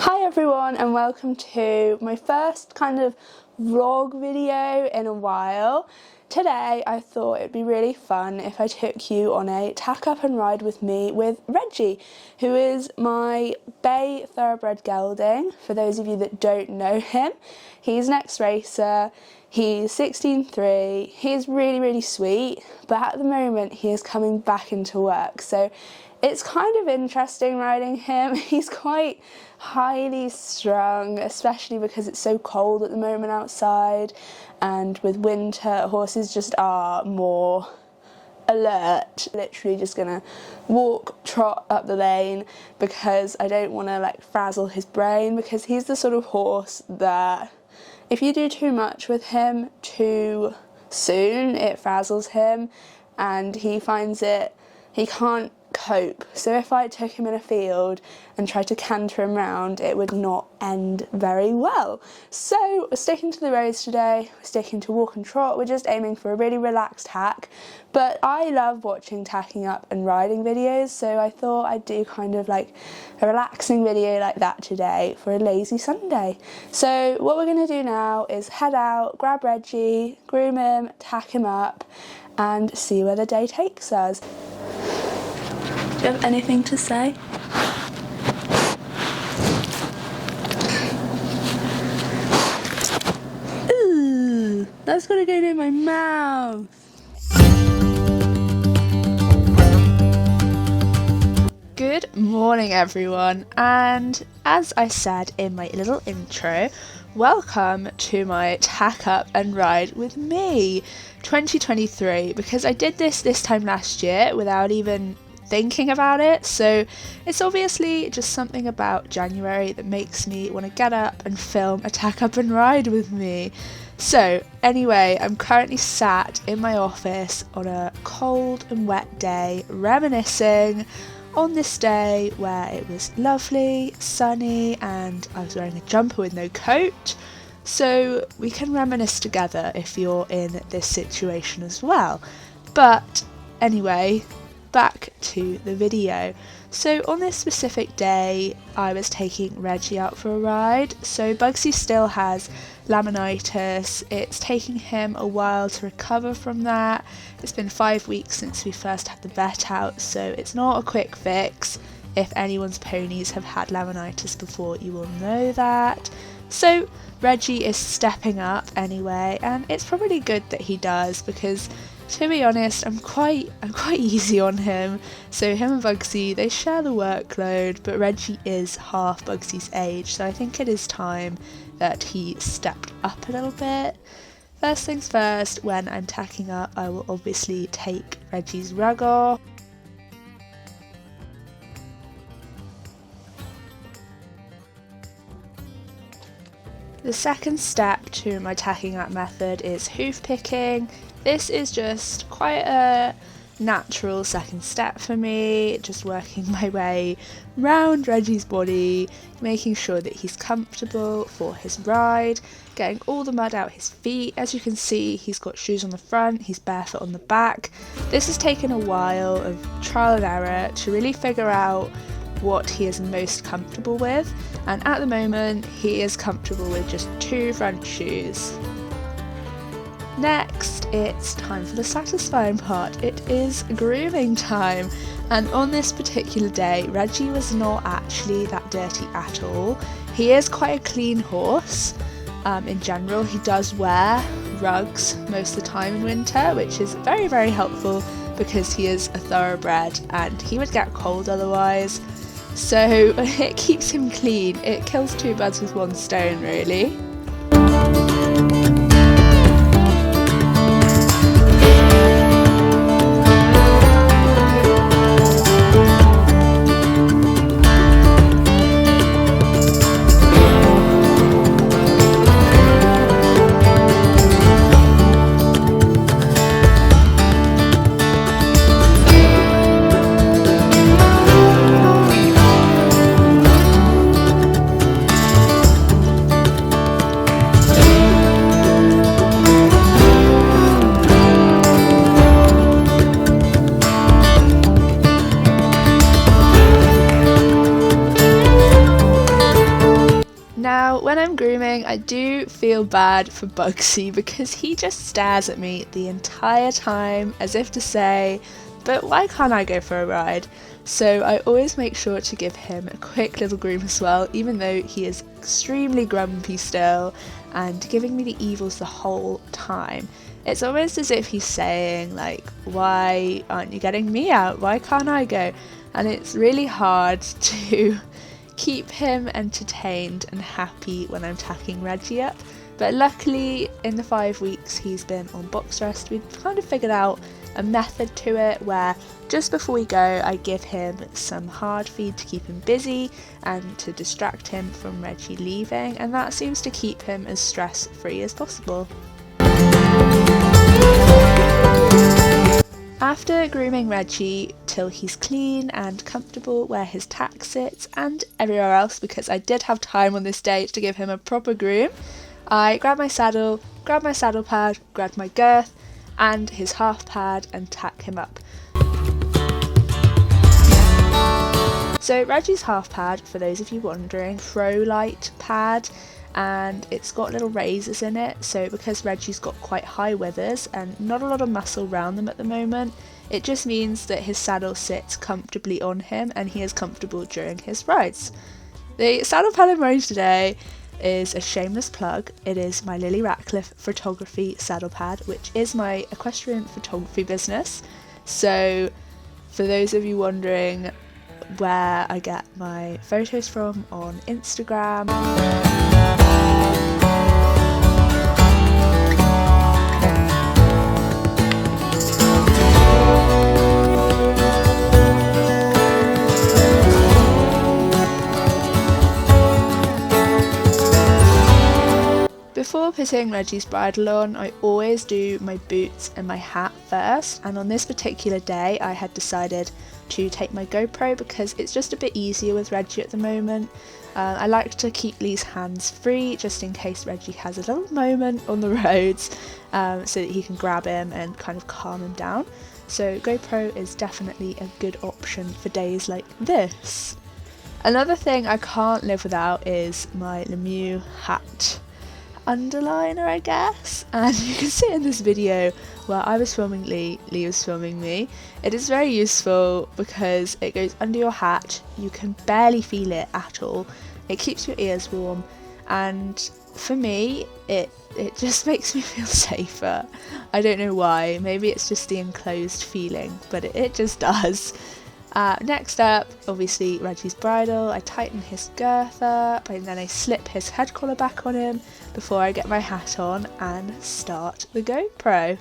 Hi everyone and welcome to my first kind of vlog video in a while. Today I thought it'd be really fun if I took you on a tack up and ride with me with Reggie, who is my bay thoroughbred gelding. For those of you that don't know him, he's an ex-racer, he's 16.3, he's really sweet, but at the moment he is coming back into work, so it's kind of interesting riding him. He's quite highly strung, especially because it's so cold at the moment outside, and with winter horses just are more alert. Literally just gonna walk, trot up the lane because I don't want to like frazzle his brain, because he's the sort of horse that if you do too much with him too soon, it frazzles him and he finds it, he can't cope. So if I took him in a field and tried to canter him round, it would not end very well. So we're sticking to the roads today, we're sticking to walk and trot, we're just aiming for a really relaxed tack. But I love watching tacking up and riding videos, so I thought I'd do kind of like a relaxing video like that today for a lazy Sunday. So what we're going to do now is head out, grab Reggie, groom him, tack him up and see where the day takes us. Do you have anything to say? Ooh, that's gonna go near my mouth. Good morning everyone, and as I said in my little intro, welcome to my tack up and ride with me 2023, because I did this time last year without even thinking about it, so it's obviously just something about January that makes me want to get up and film a tack up and ride with me. So anyway, I'm currently sat in my office on a cold and wet day, reminiscing on this day where it was lovely, sunny, and I was wearing a jumper with no coat. So we can reminisce together if you're in this situation as well. But anyway, back to the video. So on this specific day I was taking Reggie out for a ride. So Bugsy still has laminitis. It's taking him a while to recover from that. It's been 5 weeks since we first had the vet out, so it's not a quick fix. If anyone's ponies have had laminitis before, you will know that. So Reggie is stepping up anyway, and it's probably good that he does, because to be honest, I'm quite easy on him. So him and Bugsy, they share the workload, but Reggie is half Bugsy's age, so I think it is time that he stepped up a little bit. First things first, when I'm tacking up, I will obviously take Reggie's rug off. The second step to my tacking up method is hoof picking. This is just quite a natural second step for me, just working my way round Reggie's body, making sure that he's comfortable for his ride, getting all the mud out his feet. As you can see, he's got shoes on the front, he's barefoot on the back. This has taken a while of trial and error to really figure out what he is most comfortable with, and at the moment he is comfortable with just 2 front shoes. Next, it's time for the satisfying part. It is grooming time, and on this particular day Reggie was not actually that dirty at all. He is quite a clean horse. In general, he does wear rugs most of the time in winter, which is very helpful because he is a thoroughbred and he would get cold otherwise. So it keeps him clean. It kills 2 birds with 1 stone, really. Now, when I'm grooming, I do feel bad for Bugsy because he just stares at me the entire time as if to say, but why can't I go for a ride? So I always make sure to give him a quick little groom as well, even though he is extremely grumpy still and giving me the evils the whole time. It's almost as if he's saying, like, why aren't you getting me out? Why can't I go? And it's really hard to keep him entertained and happy when I'm tacking Reggie up. But luckily, in the 5 weeks he's been on box rest, we've kind of figured out a method to it where just before we go I give him some hard feed to keep him busy and to distract him from Reggie leaving, and that seems to keep him as stress free as possible. After grooming Reggie till he's clean and comfortable where his tack sits and everywhere else, because I did have time on this day to give him a proper groom, I grabbed my saddle pad, grabbed my girth and his half pad and tack him up. So Reggie's half pad, for those of you wondering, pro light pad, and it's got little razors in it, so because Reggie's got quite high withers and not a lot of muscle around them at the moment, it just means that his saddle sits comfortably on him and he is comfortable during his rides. The saddle pad I'm wearing today is a shameless plug. It is my Lillie Ratcliffe Photography saddle pad, which is my equestrian photography business. So for those of you wondering where I get my photos from on Instagram, before putting Reggie's bridle on, I always do my boots and my hat first, and on this particular day I had decided to take my GoPro because it's just a bit easier with Reggie at the moment. I like to keep Lee's hands free just in case Reggie has a little moment on the roads, so that he can grab him and kind of calm him down. So GoPro is definitely a good option for days like this. Another thing I can't live without is my Lemieux hat underliner, I guess, and you can see in this video where I was filming Lee was filming me. It is very useful because it goes under your hat, you can barely feel it at all, it keeps your ears warm, and for me it just makes me feel safer. I don't know why, maybe it's just the enclosed feeling, but it just does. Next up, obviously Reggie's bridle. I tighten his girth up and then I slip his head collar back on him before I get my hat on and start the GoPro.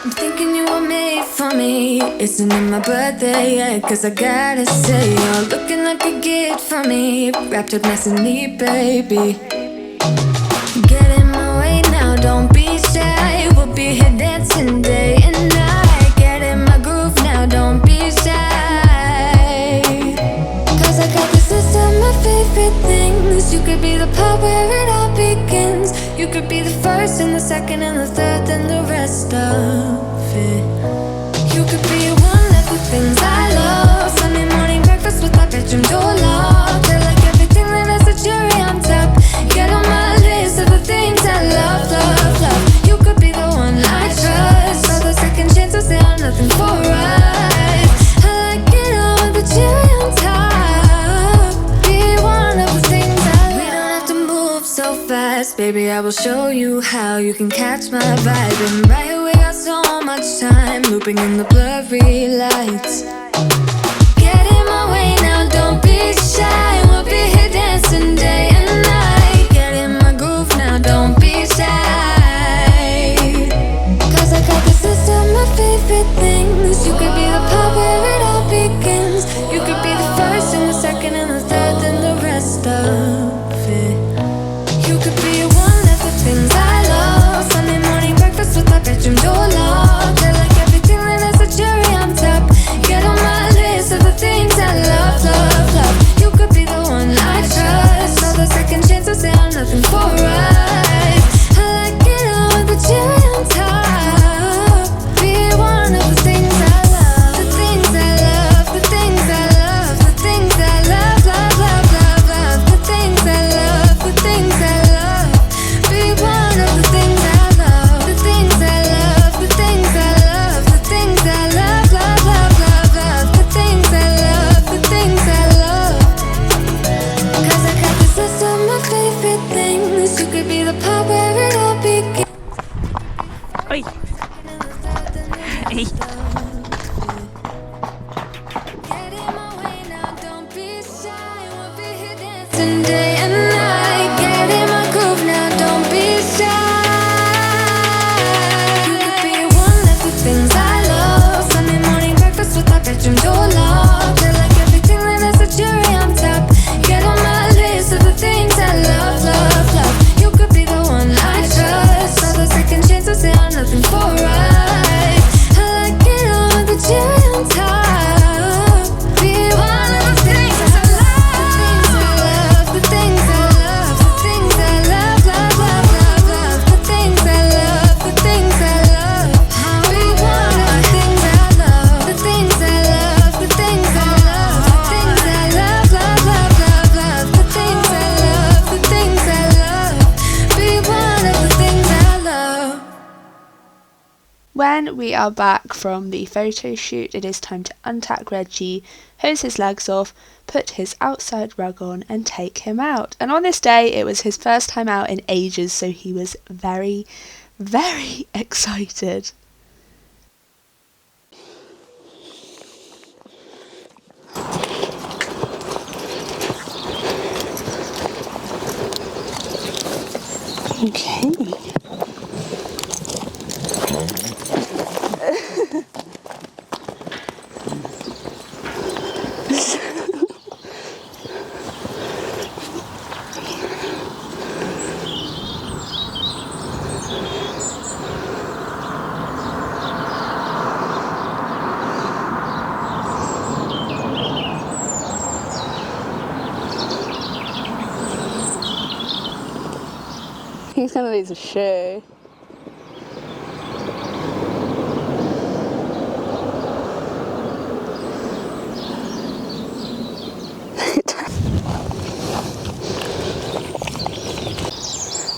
I'm thinking you were made for me. Isn't it my birthday yet? Cause I gotta say, you're looking like a gift for me, wrapped up nice and neat, baby. Get in my way now, don't be shy. We'll be here dancing day and night. Get in my groove now, don't be shy. Cause I got this list of my favorite things. You could be the part where it all begins. You could be the first and the second and the third and the rest of it. You could be one of the things I love. Sunday morning breakfast with our bedroom door locked. I like everything that has a cherry on top. Get on my list of the things I love, love, love. You could be the one I trust. All the second chances, they are nothing for us. I like it all with the cherry on top. Be one of the things I love. We don't have to move so fast, baby, I will show you how you can catch my vibe. And right here we got so much time, looping in the blurry lights. Get in my way now, don't be shy. We'll be here dancing day and night. Get in my groove now, don't be shy. Cause I got this list of my favorite things. You could be the part where it all begins. You could be the first and the second and the third and the rest of it. You could be one of the things I love. Sunday morning breakfast with our bedroom door locked. I like everything that has a cherry on top. Get on my list of the things I love, love, love. You could be the be the part where it all begins. Oi. Hey. Get in my way now, don't be shy. We'll be here dancing day and night. Get in my groove now, don't be shy. You could be one of the things I love. Sunday morning breakfast with my bedroom door locked. I like everything that has a cherry on top. Get on my list of the things I love, love, love. You could be the one I trust. All those second chances, they are nothing for right. I like it all with the cherry on top. Be one of the things I love. The things I love, the things I love, the things I love, love, love, love, love. The things I love, the things I love. Be one of the things I love. The things I love, the things I love, the things I love, love, love, love, love. The things I love, the things I love. Be one of the things I love. When we are back from the photo shoot, it is time to untack Reggie, hose his legs off, put his outside rug on and take him out. And on this day, it was his first time out in ages, so he was very, very excited. Okay. He's gonna lose a shoe.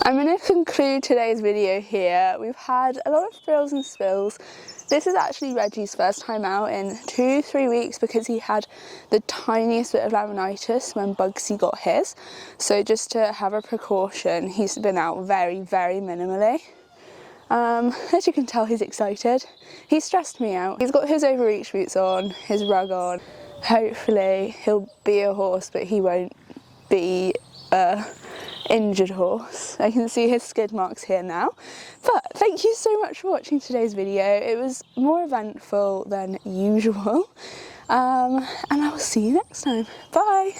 I'm going to conclude today's video here. We've had a lot of thrills and spills. This is actually Reggie's first time out in 2-3 weeks because he had the tiniest bit of laminitis when Bugsy got his. So just to have a precaution, he's been out very, very minimally. As you can tell, he's excited. He stressed me out. He's got his overreach boots on, his rug on. Hopefully he'll be a horse, but he won't be a injured horse. I can see his skid marks here now. But thank you so much for watching today's video. It was more eventful than usual. And I will see you next time. Bye.